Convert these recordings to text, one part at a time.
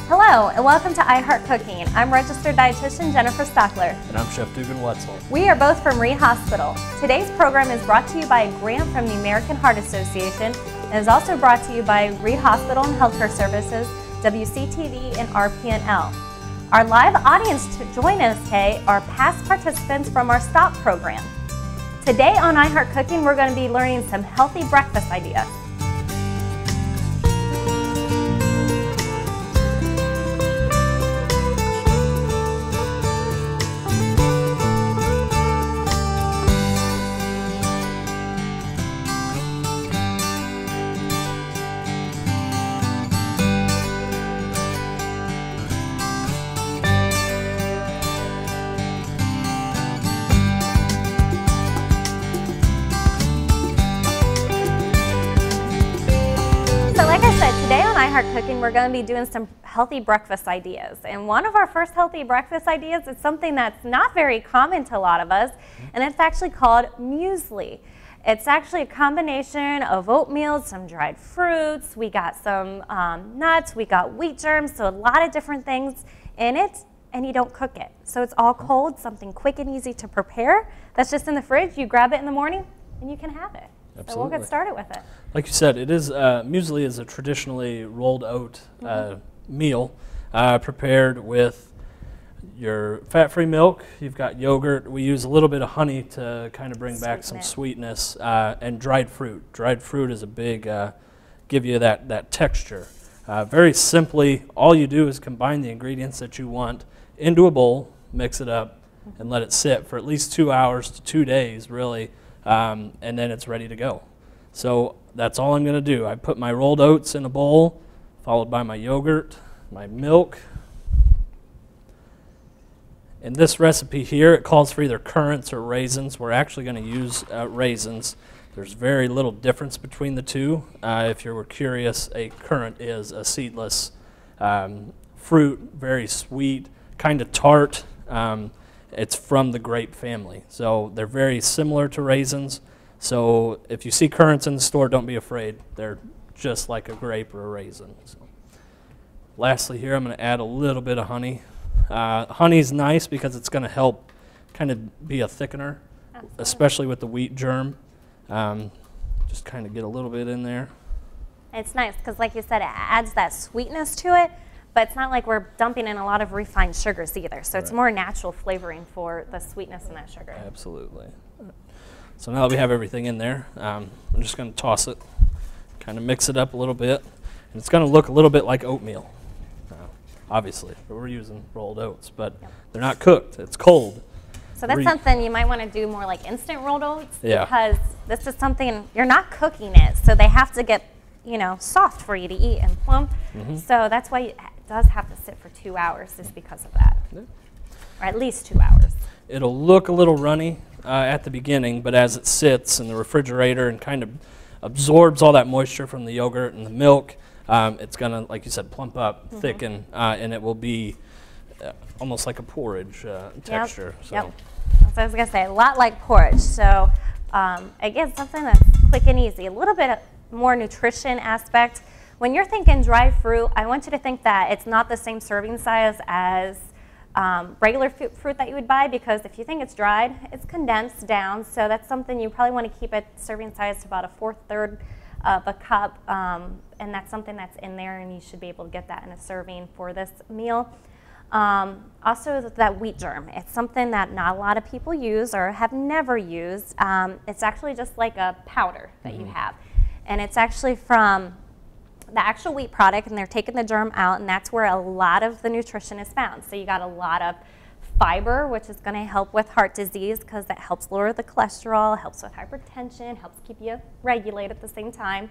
Hello, and welcome to iHeart Cooking. I'm registered dietitian Jennifer Stachler. And I'm Chef Dugan Wetzel. We are both from Reid Hospital. Today's program is brought to you by a grant from the American Heart Association and is also brought to you by Reid Hospital and Healthcare Services, WCTV, and RPNL. Our live audience to join us today are past participants from our STOP program. Today on iHeart Cooking, we're going to be learning some healthy breakfast ideas. Today on iHeart Cooking, we're going to be doing some healthy breakfast ideas. And one of our first healthy breakfast ideas is something that's not very common to a lot of us, and it's actually called muesli. It's actually a combination of oatmeal, some dried fruits, we got some nuts, we got wheat germs, so a lot of different things in it, and you don't cook it. So it's all cold, something quick and easy to prepare. That's just in the fridge. You grab it in the morning, and you can have it. Absolutely. So we'll get started with it. Like you said, it is muesli is a traditionally rolled oat meal prepared with your fat-free milk. You've got yogurt. We use a little bit of honey to kind of bring back some sweetness, and dried fruit. Dried fruit is a big give you that texture. Very simply, all you do is combine the ingredients that you want into a bowl, mix it up, and let it sit for at least 2 hours to 2 days, really. And then it's ready to go. So that's all I'm going to do. I put my rolled oats in a bowl, followed by my yogurt, my milk. In this recipe here, it calls for either currants or raisins. We're actually going to use raisins. There's very little difference between the two. If you were curious, a currant is a seedless fruit, very sweet, kind of tart. It's from the grape family. So they're very similar to raisins. So if you see currants in the store, don't be afraid. They're just like a grape or a raisin. So lastly here, I'm going to add a little bit of honey. Honey's nice because it's going to help kind of be a thickener, especially with the wheat germ. Just kind of get a little bit in there. It's nice because, like you said, it adds that sweetness to it. But it's not like we're dumping in a lot of refined sugars either. So it's more natural flavoring for the sweetness in that sugar. Absolutely. So now that we have everything in there, I'm just going to toss it, kind of mix it up a little bit. And it's going to look a little bit like oatmeal, obviously. But we're using rolled oats, but they're not cooked. It's cold. So that's something you might want to do more like instant rolled oats because this is something, you're not cooking it. So they have to get, soft for you to eat and plump. So that's why it does have to sit for 2 hours just because of that, or at least 2 hours. It'll look a little runny at the beginning, but as it sits in the refrigerator and kind of absorbs all that moisture from the yogurt and the milk, it's going to, like you said, plump up, thicken, and it will be almost like a porridge texture. So. Yep. So I was going to say, a lot like porridge. So again, something that's quick and easy, a little bit more nutrition aspect. When you're thinking dried fruit, I want you to think that it's not the same serving size as regular fruit that you would buy, because if you think it's dried, it's condensed down. So that's something you probably want to keep it serving size to about a 1/4 of a cup. And that's something that's in there, and you should be able to get that in a serving for this meal. Also, that wheat germ. It's something that not a lot of people use or have never used. It's actually just like a powder that you have. And it's actually from the actual wheat product, and they're taking the germ out, and that's where a lot of the nutrition is found. So you got a lot of fiber, which is going to help with heart disease because that helps lower the cholesterol, helps with hypertension, helps keep you regulated at the same time.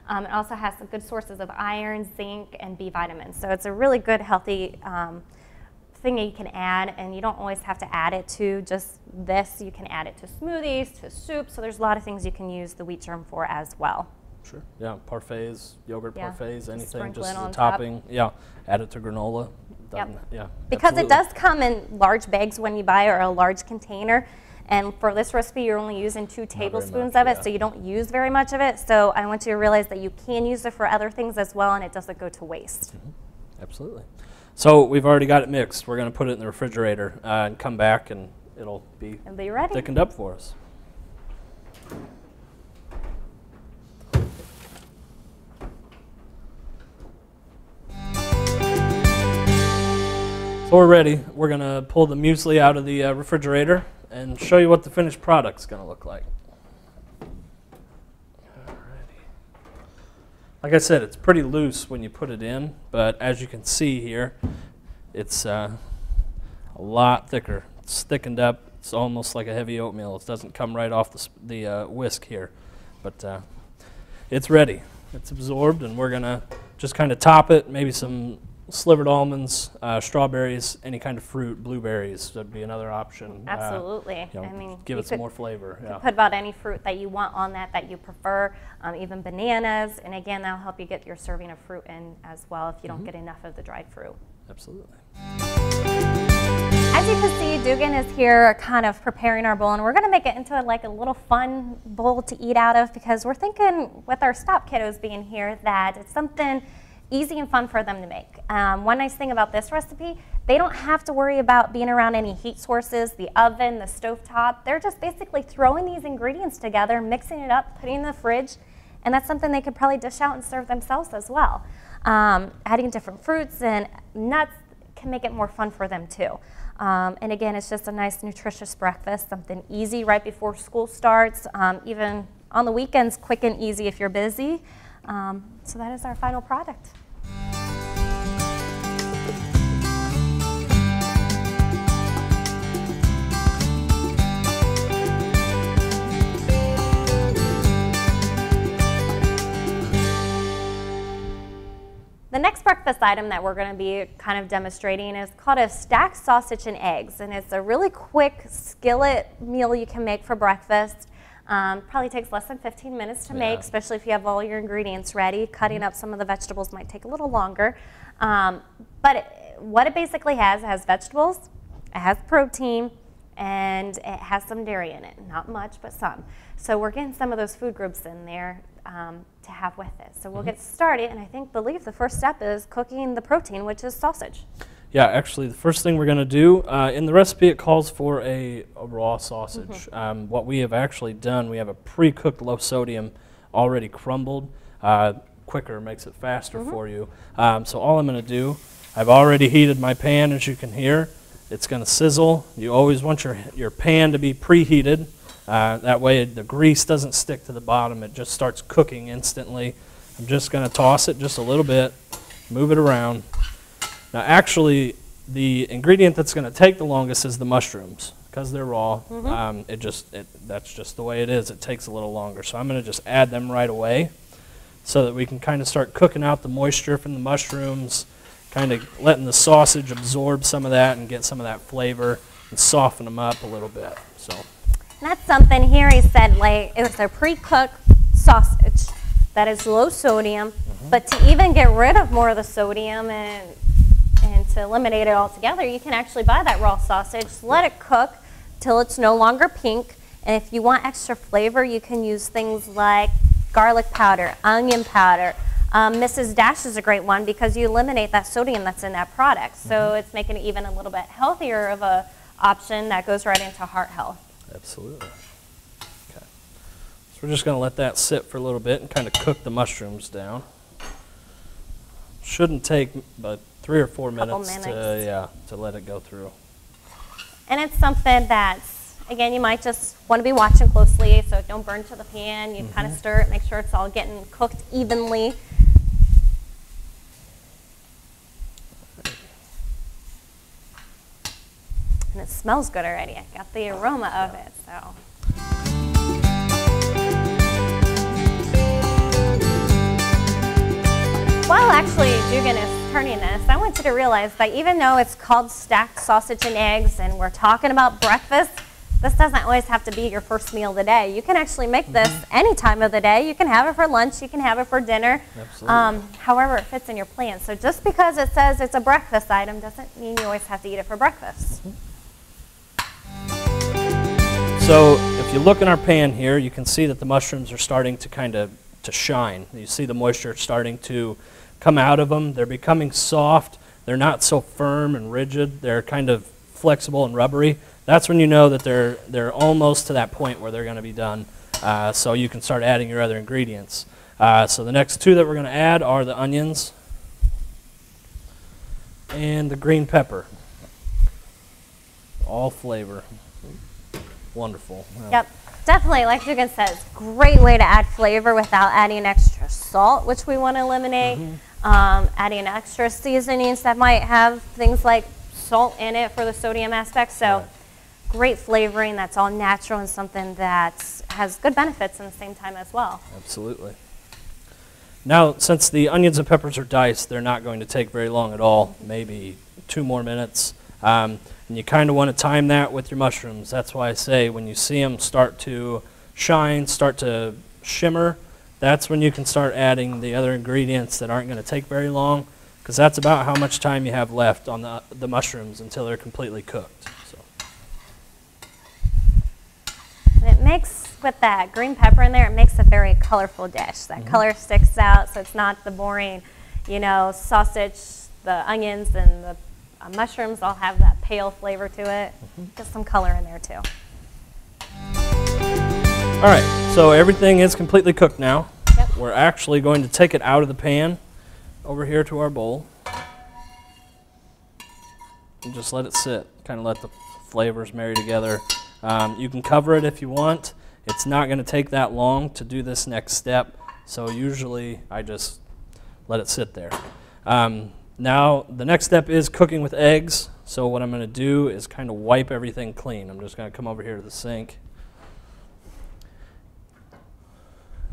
It also has some good sources of iron, zinc, and B vitamins. So it's a really good, healthy thing that you can add, and you don't always have to add it to just this. You can add it to smoothies, to soup. So there's a lot of things you can use the wheat germ for as well. Sure. Yeah, parfaits, yogurt parfaits, anything just as a on topping. Top. Yeah, add it to granola. Yeah. Because absolutely. it does come in large bags when you buy, or a large container. And for this recipe, you're only using 2 tablespoons of it, so you don't use very much of it. So I want you to realize that you can use it for other things as well, and it doesn't go to waste. Absolutely. So we've already got it mixed. We're going to put it in the refrigerator and come back, and it'll be ready. thickened up for us. So we're ready. We're going to pull the muesli out of the refrigerator and show you what the finished product's going to look like. Like I said, it's pretty loose when you put it in, but as you can see here, it's a lot thicker. It's thickened up. It's almost like a heavy oatmeal. It doesn't come right off the whisk here, but it's ready. It's absorbed, and we're going to just kind of top it, maybe some slivered almonds, strawberries, any kind of fruit, blueberries would be another option. Absolutely. You know, I mean, give it some more flavor. You could put about any fruit that you want on that you prefer, even bananas. And again, that'll help you get your serving of fruit in as well if you don't get enough of the dried fruit. Absolutely. As you can see, Dugan is here kind of preparing our bowl, and we're going to make it into like a little fun bowl to eat out of, because we're thinking with our stop kiddos being here that it's something easy and fun for them to make. One nice thing about this recipe, they don't have to worry about being around any heat sources, the oven, the stovetop. They're just basically throwing these ingredients together, mixing it up, putting it in the fridge, and that's something they could probably dish out and serve themselves as well. Adding different fruits and nuts can make it more fun for them too. And again, it's just a nice nutritious breakfast, something easy right before school starts, even on the weekends, quick and easy if you're busy. So that is our final product. The next breakfast item that we're going to be kind of demonstrating is called a stacked sausage and eggs, and it's a really quick skillet meal you can make for breakfast. Probably takes less than 15 minutes to make, especially if you have all your ingredients ready. Cutting up some of the vegetables might take a little longer. But what it basically has vegetables, it has protein, and it has some dairy in it. Not much, but some. So we're getting some of those food groups in there to have with it. So we'll get started, and I believe the first step is cooking the protein, which is sausage. Yeah, actually, the first thing we're going to do, in the recipe it calls for a raw sausage. What we have actually done, we have a pre-cooked low sodium already crumbled. Quicker makes it faster for you. So all I'm going to do, I've already heated my pan, as you can hear. It's going to sizzle. You always want your pan to be preheated. That way the grease doesn't stick to the bottom. It just starts cooking instantly. I'm just going to toss it just a little bit, move it around. Now actually, the ingredient that's going to take the longest is the mushrooms, because they're raw. That's just the way it is. It takes a little longer. So I'm going to just add them right away so that we can kind of start cooking out the moisture from the mushrooms, kind of letting the sausage absorb some of that and get some of that flavor and soften them up a little bit. So that's something here he said, like, it was a pre-cooked sausage that is low sodium, but to even get rid of more of the sodium and to eliminate it altogether, you can actually buy that raw sausage, let it cook till it's no longer pink, and if you want extra flavor, you can use things like garlic powder, onion powder. Mrs. Dash is a great one because you eliminate that sodium that's in that product, so it's making it even a little bit healthier of a option that goes right into heart health. Absolutely. Okay. So we're just going to let that sit for a little bit and kind of cook the mushrooms down. Shouldn't take but 3 or 4 minutes to let it go through. And it's something that's, again, you might just want to be watching closely so it don't burn to the pan. You kind of stir it, make sure it's all getting cooked evenly. And it smells good already. I got the aroma of it, so. While actually Dugan is turning this, I want you to realize that even though it's called stacked sausage and eggs and we're talking about breakfast, this doesn't always have to be your first meal of the day. You can actually make this any time of the day. You can have it for lunch, you can have it for dinner, however it fits in your plan. So just because it says it's a breakfast item doesn't mean you always have to eat it for breakfast. So if you look in our pan here, you can see that the mushrooms are starting to kind of shine. You see the moisture starting to come out of them. They're becoming soft. They're not so firm and rigid. They're kind of flexible and rubbery. That's when you know that they're almost to that point where they're going to be done. So you can start adding your other ingredients. So the next two that we're going to add are the onions and the green pepper. All flavor. Wonderful. Yep, definitely, like Dugan says, great way to add flavor without adding extra salt, which we want to eliminate. Adding extra seasonings that might have things like salt in it for the sodium aspect. So Right. great flavoring that's all natural and something that has good benefits in the same time as well. Absolutely. Now, since the onions and peppers are diced, they're not going to take very long at all, maybe 2 more minutes. And you kind of want to time that with your mushrooms. That's why I say when you see them start to shine, start to shimmer, that's when you can start adding the other ingredients that aren't going to take very long, because that's about how much time you have left on the mushrooms until they're completely cooked. So. And it makes, with that green pepper in there, it makes a very colorful dish. That color sticks out, so it's not the boring, you know, sausage, the onions, and the mushrooms all have that pale flavor to it. Just some color in there too. All right, so everything is completely cooked now. Yep. We're actually going to take it out of the pan over here to our bowl and just let it sit, kind of let the flavors marry together. You can cover it if you want. It's not going to take that long to do this next step, so usually I just let it sit there. Now the next step is cooking with eggs, so what I'm going to do is kind of wipe everything clean. I'm just going to come over here to the sink,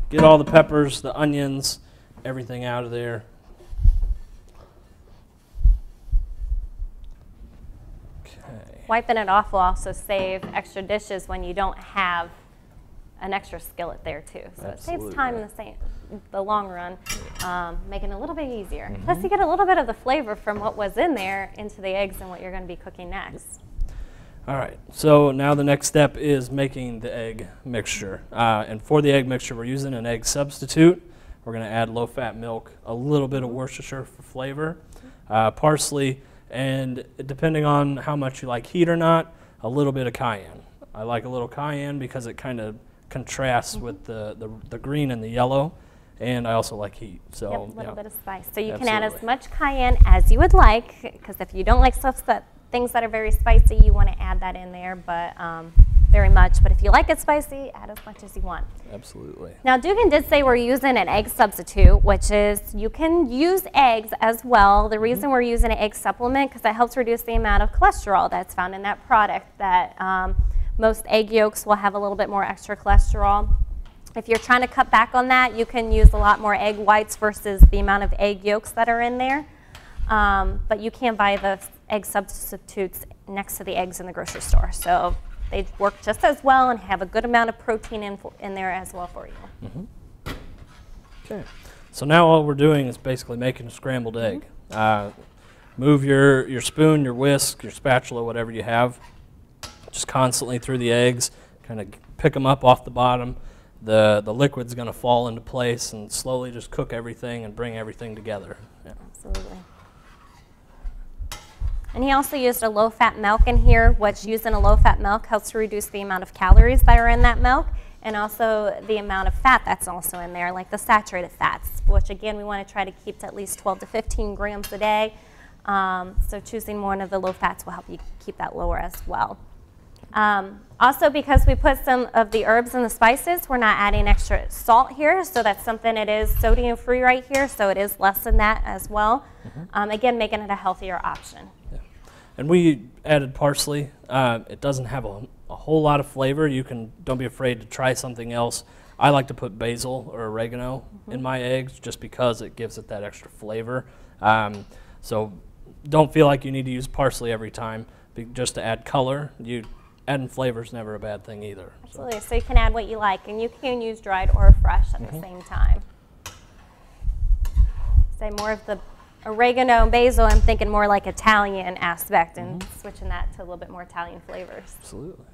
get all the peppers, the onions, everything out of there. Okay. Wiping it off will also save extra dishes when you don't have an extra skillet there too. So Absolutely. it saves time in the long run, making it a little bit easier. Plus you get a little bit of the flavor from what was in there into the eggs and what you're going to be cooking next. All right, so now the next step is making the egg mixture. And for the egg mixture, we're using an egg substitute. We're going to add low-fat milk, a little bit of Worcestershire for flavor, parsley, and depending on how much you like heat or not, a little bit of cayenne. I like a little cayenne because it kind of contrasts with the green and the yellow, and I also like heat. So Yep, a little bit of spice. So you can Absolutely. add as much cayenne as you would like, because if you don't like things that are very spicy, you want to add that in there, but very much. But if you like it spicy, add as much as you want. Absolutely. Now, Dugan did say we're using an egg substitute, which is you can use eggs as well. The reason we're using an egg supplement because it helps reduce the amount of cholesterol that's found in that product. That most egg yolks will have a little bit more extra cholesterol. If you're trying to cut back on that, you can use a lot more egg whites versus the amount of egg yolks that are in there. But you can buy the egg substitutes next to the eggs in the grocery store. So they work just as well and have a good amount of protein in there as well for you. Okay. So now all we're doing is basically making a scrambled egg. Move your spoon, your whisk, your spatula, whatever you have, just constantly through the eggs, kind of pick them up off the bottom. The liquid's going to fall into place and slowly just cook everything and bring everything together. Yeah. Absolutely. And he also used a low-fat milk in here, which using a low-fat milk helps to reduce the amount of calories that are in that milk and also the amount of fat that's also in there, like the saturated fats, which again we want to try to keep to at least 12 to 15 grams a day. So choosing one of the low fats will help you keep that lower as well. Also, because we put some of the herbs and the spices, we're not adding extra salt here, so that's something it is sodium-free right here, so it is less than that as well. Again, making it a healthier option. Yeah. And we added parsley. It doesn't have a whole lot of flavor. Don't be afraid to try something else. I like to put basil or oregano in my eggs just because it gives it that extra flavor. So don't feel like you need to use parsley every time just to add color. Adding flavor is never a bad thing either. Absolutely. So you can add what you like, and you can use dried or fresh at the same time. Say more of the oregano and basil, I'm thinking more like Italian aspect and switching that to a little bit more Italian flavors. Absolutely.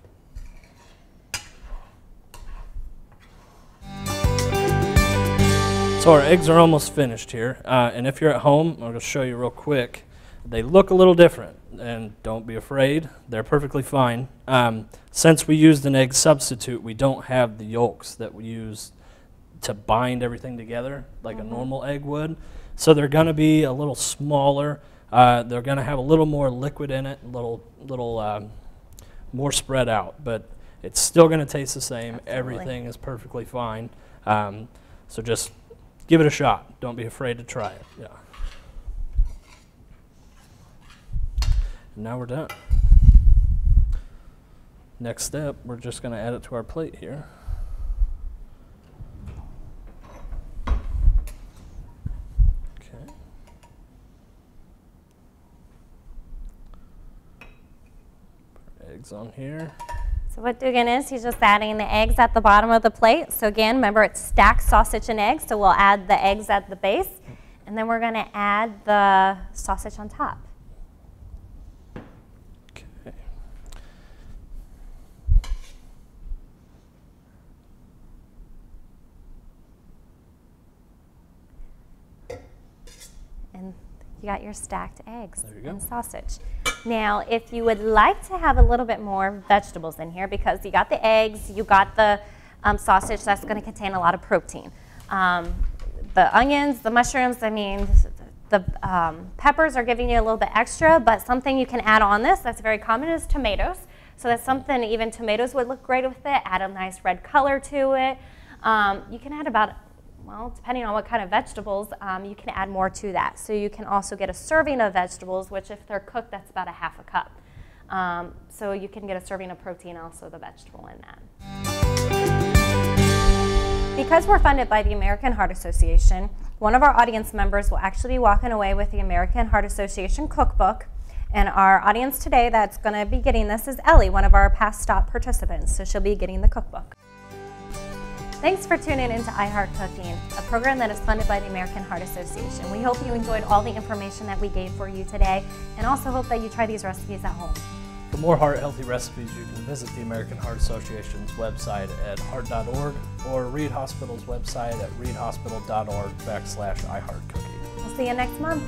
So our eggs are almost finished here, and if you're at home, I'm going to show you real quick. They look a little different, and don't be afraid. They're perfectly fine. Since we used an egg substitute, we don't have the yolks that we use to bind everything together like a normal egg would. So they're going to be a little smaller. They're going to have a little more liquid in it, a little more spread out, but it's still going to taste the same. Absolutely. Everything is perfectly fine. So just give it a shot. Don't be afraid to try it. Yeah. And now we're done. Next step, we're just going to add it to our plate here. Okay. Put our eggs on here. So what Dugan is, he's just adding the eggs at the bottom of the plate. So again, remember it's stacked sausage and eggs, so we'll add the eggs at the base, and then we're going to add the sausage on top. Okay. And you got your stacked eggs There you go. and sausage. Now, if you would like to have a little bit more vegetables in here, because you got the eggs, you got the sausage, that's going to contain a lot of protein. The onions, the mushrooms, I mean, the peppers are giving you a little bit extra, but something you can add on this that's very common is tomatoes. So that's something, even tomatoes would look great with it, add a nice red color to it. You can add about, well, depending on what kind of vegetables, you can add more to that. So you can also get a serving of vegetables, which if they're cooked, that's about a half a cup. So you can get a serving of protein, also the vegetable in that. Because we're funded by the American Heart Association, one of our audience members will actually be walking away with the American Heart Association cookbook. And our audience today that's going to be getting this is Ellie, one of our past stop participants. So she'll be getting the cookbook. Thanks for tuning in to iHeart Cooking, a program that is funded by the American Heart Association. We hope you enjoyed all the information that we gave for you today, and also hope that you try these recipes at home. For more heart-healthy recipes, you can visit the American Heart Association's website at heart.org or Reid Hospital's website at reidhospital.org/iHeartCooking. We'll see you next month.